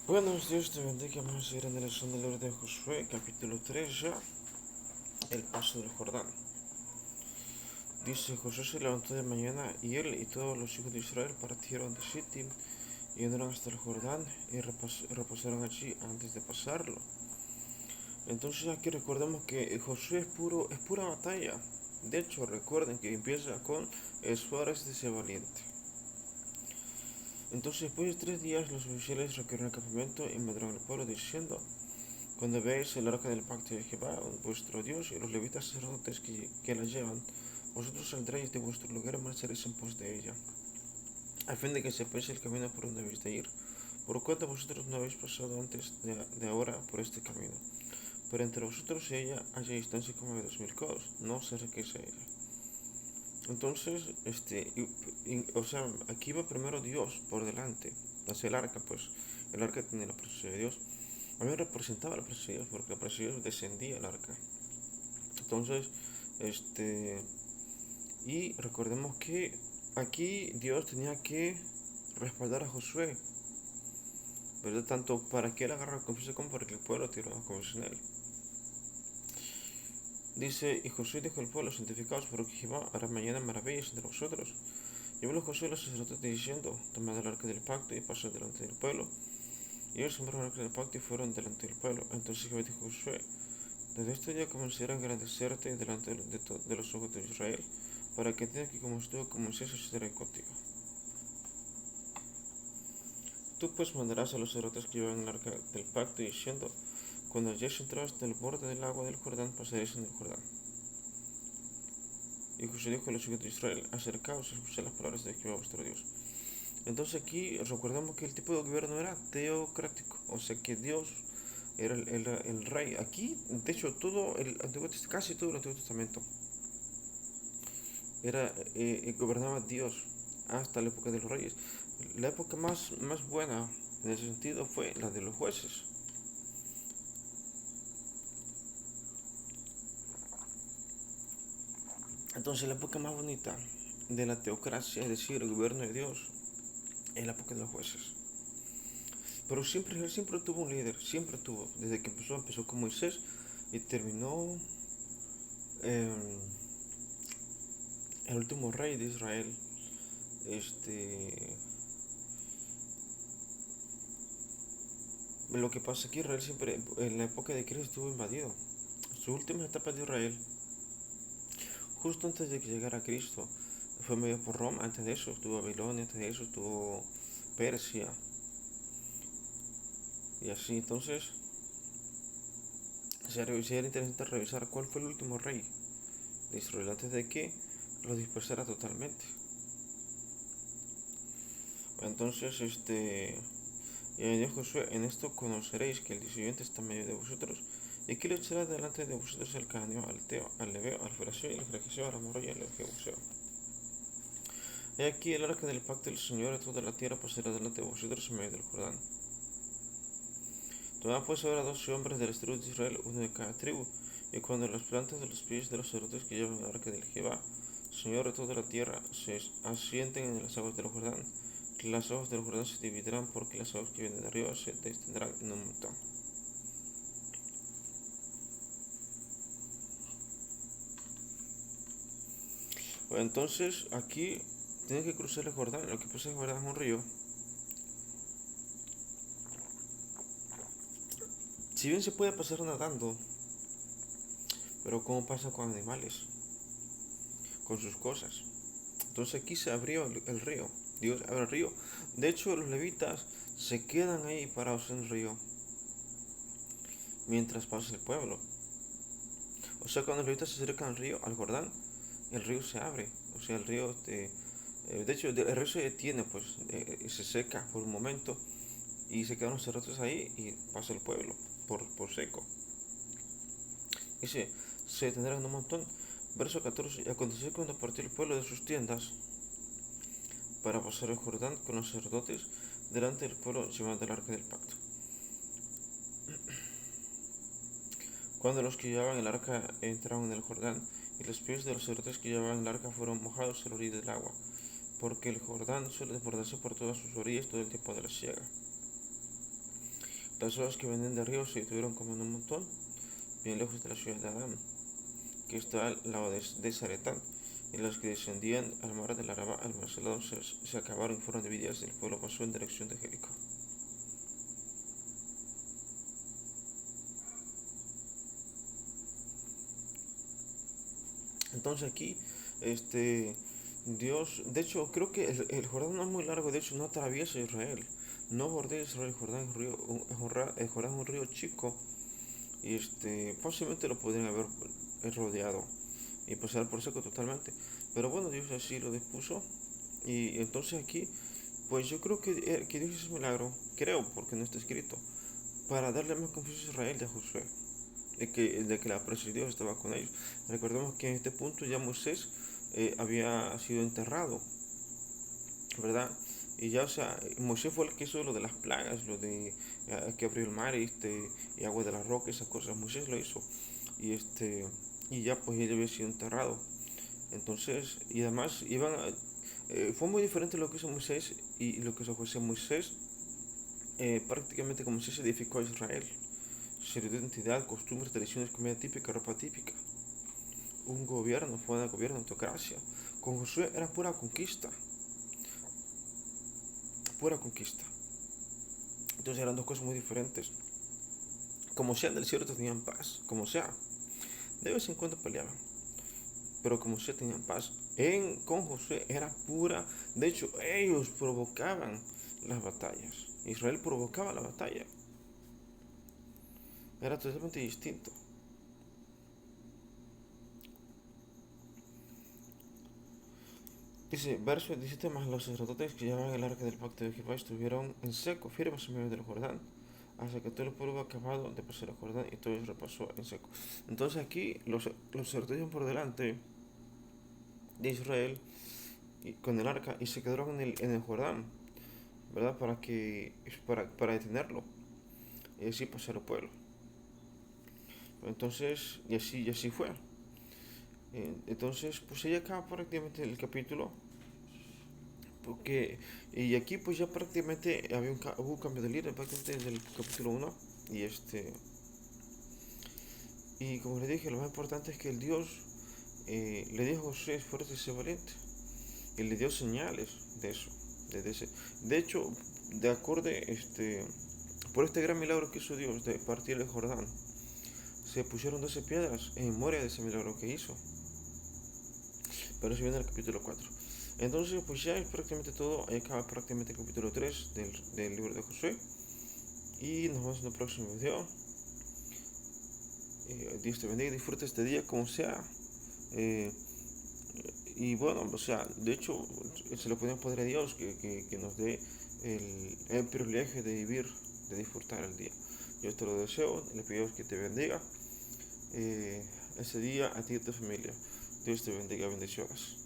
Buenos días, te bendiga. Vamos a ir en la lección del libro de Josué, capítulo 3 ya, el paso del Jordán. Dice, Josué se levantó de mañana y él y todos los hijos de Israel partieron de Sittim y andaron hasta el Jordán y reposaron allí antes de pasarlo. Entonces aquí recordemos que Josué es pura batalla. De hecho, recuerden que empieza con esfuérzate de ser valiente. Entonces, después de 3 días, los oficiales recorrieron el campamento y mandaron al pueblo diciendo: Cuando veáis el arca del pacto de Jehová, vuestro Dios, y los levitas sacerdotes que la llevan, vosotros saldréis de vuestro lugar y marcharéis en pos de ella, a fin de que sepáis el camino por donde habéis de ir, por cuanto vosotros no habéis pasado antes de ahora por este camino. Pero entre vosotros y ella haya distancia como de 2000 codos, no os acerquéis a ella. Entonces, o sea, aquí va primero Dios por delante, hacia el arca, pues el arca tiene la presencia de Dios. A mí representaba la presencia de Dios porque la presencia de Dios descendía al arca. Entonces, este, y recordemos que aquí Dios tenía que respaldar a Josué, ¿verdad? Tanto para que él agarre confianza como para que el pueblo tuviera confianza en él. Dice, y Josué dijo al pueblo: santificaos, porque Jehová hará mañana maravillas entre vosotros. Y habló Josué a los sacerdotes diciendo: tomad el arca del pacto y pasad delante del pueblo. Y ellos tomaron el arca del pacto y fueron delante del pueblo. Entonces Jehová dijo a Josué: desde este día comenzaré a engrandecerte delante de los ojos de Israel, para que entiendas que como estuve con Moisés, así estaré contigo. Tú pues mandarás a los sacerdotes que llevan el arca del pacto, diciendo: cuando hayáis entrado hasta el borde del agua del Jordán, pasaréis en el Jordán. Y Josué dijo a los hijos de Israel: acercaos y escuchad las palabras de Jehová vuestro Dios. Entonces aquí recordamos que el tipo de gobierno era teocrático, o sea que Dios era el rey. Aquí, de hecho, casi todo el Antiguo Testamento gobernaba Dios hasta la época de los reyes. La época más buena en ese sentido fue la de los jueces. Entonces la época más bonita de la teocracia, es decir, el gobierno de Dios, es la época de los jueces. Pero él siempre tuvo un líder, siempre tuvo, desde que empezó con Moisés y terminó eh, el último rey de Israel. Este, lo que pasa es que Israel siempre, en la época de Cristo, estuvo invadido. Sus últimas etapas de Israel, justo antes de que llegara Cristo, fue medio por Roma. Antes de eso estuvo Babilonia, antes de eso estuvo Persia y así. Entonces, sería interesante revisar cuál fue el último rey de Israel antes de que lo dispersara totalmente. Entonces, y añadió Josué: en esto conoceréis que el Dios viviente está en medio de vosotros, y aquí le echará delante de vosotros al cananeo, al teo, al leveo, al feraceo y al fregeseo, al amorreo y al jebuseo. He aquí el arca del pacto del Señor de toda la tierra pasará delante de vosotros en medio del Jordán. Tomad pues ahora 12 hombres de las tribus de Israel, uno de cada tribu, y cuando las plantas de los pies de los sacerdotes que llevan el arca del Jehová, Señor de toda la tierra, se asienten en las aguas del Jordán, las aguas del Jordán se dividirán, porque las aguas que vienen de arriba se extenderán en un montón. Bueno, entonces aquí tienen que cruzar el Jordán. Lo que pasa es que el Jordán es un río. Si bien se puede pasar nadando, pero ¿cómo pasa con animales? Con sus cosas. Entonces aquí se abrió el río. Dios abre el río. De hecho, los levitas se quedan ahí parados en el río mientras pasa el pueblo. O sea, cuando los levitas se acercan al río, al Jordán, el río se abre. O sea, el río, de hecho, el río se detiene, pues, se seca por un momento y se quedan los cerrotos ahí y pasa el pueblo por seco. Dice, se detendrán un montón. Verso 14. Y aconteció cuando partió el pueblo de sus tiendas para pasar el Jordán con los sacerdotes delante del pueblo llevando el arca del pacto. Cuando los que llevaban el arca entraron en el Jordán, y los pies de los sacerdotes que llevaban el arca fueron mojados a la orilla del agua, porque el Jordán suele desbordarse por todas sus orillas todo el tiempo de la siega. Las olas que venían de arriba se detuvieron como en un montón, bien lejos de la ciudad de Adán, que está al lado de Zaretán, y las que descendían al mar del Araba al mar salado se acabaron y fueron divididas, y el pueblo pasó en dirección de Jericó. Entonces aquí, Dios, de hecho, creo que el Jordán no es muy largo, de hecho, no atraviesa Israel, no bordea Israel, el Jordán es un río, el Jordán es un río chico, y fácilmente lo podrían haber rodeado y pasar por seco totalmente. Pero bueno, Dios así lo dispuso, y entonces aquí, pues yo creo que Dios hizo un milagro, creo, porque no está escrito, para darle más confianza a Israel de Josué, de que la presencia de Dios estaba con ellos. Recordemos que en este punto ya Moisés había sido enterrado, ¿verdad? Y ya, o sea, Moisés fue el que hizo lo de las plagas, lo de que abrió el mar y agua de la roca, esas cosas. Moisés lo hizo. Y y ya pues él había sido enterrado. Entonces, y además fue muy diferente lo que hizo Moisés y lo que hizo José. Moisés, prácticamente como Moisés edificó a Israel. Se le dio identidad, costumbres, tradiciones, comida típica, ropa típica. Un gobierno, fue un gobierno, autocracia. Con Josué era pura conquista, pura conquista. Entonces eran dos cosas muy diferentes. Como sea, en el desierto tenían paz, como sea. De vez en cuando peleaban, pero como sea tenían paz. Con Josué era pura, de hecho ellos provocaban las batallas. Israel provocaba la batalla. Era totalmente distinto. Dice, verso 17, más los sacerdotes que llevaban el arca del pacto de Jehová estuvieron en seco, firmes en medio del Jordán, hasta que todo el pueblo acabado de pasar el Jordán y todo eso repasó en seco. Entonces aquí los sacerdotes iban por delante de Israel con el arca y se quedaron en el Jordán, ¿verdad? Para detenerlo y así pasar el pueblo. Entonces, y así fue. Entonces, pues ahí acaba prácticamente el capítulo. Porque, y aquí pues ya prácticamente hubo un cambio de líder prácticamente desde el capítulo 1. Y y como le dije, lo más importante es que el Dios le dijo a Josué, fuerte y sé valiente. Y le dio señales de eso. De hecho, de acorde, por este gran milagro que hizo Dios de partir el Jordán, se pusieron 12 piedras en memoria de ese milagro que hizo. Pero eso viene en el capítulo 4. Entonces, pues ya es prácticamente todo. Ahí acaba prácticamente el capítulo 3 del libro de Josué. Y nos vemos en el próximo video. Dios te bendiga, disfruta este día como sea. Eh, y bueno, o sea, de hecho, se lo podemos pedir a Dios que nos dé el privilegio de vivir, de disfrutar el día. Yo te lo deseo, le pido que te bendiga ese día a ti y a tu familia. Dios te bendiga, bendiciones.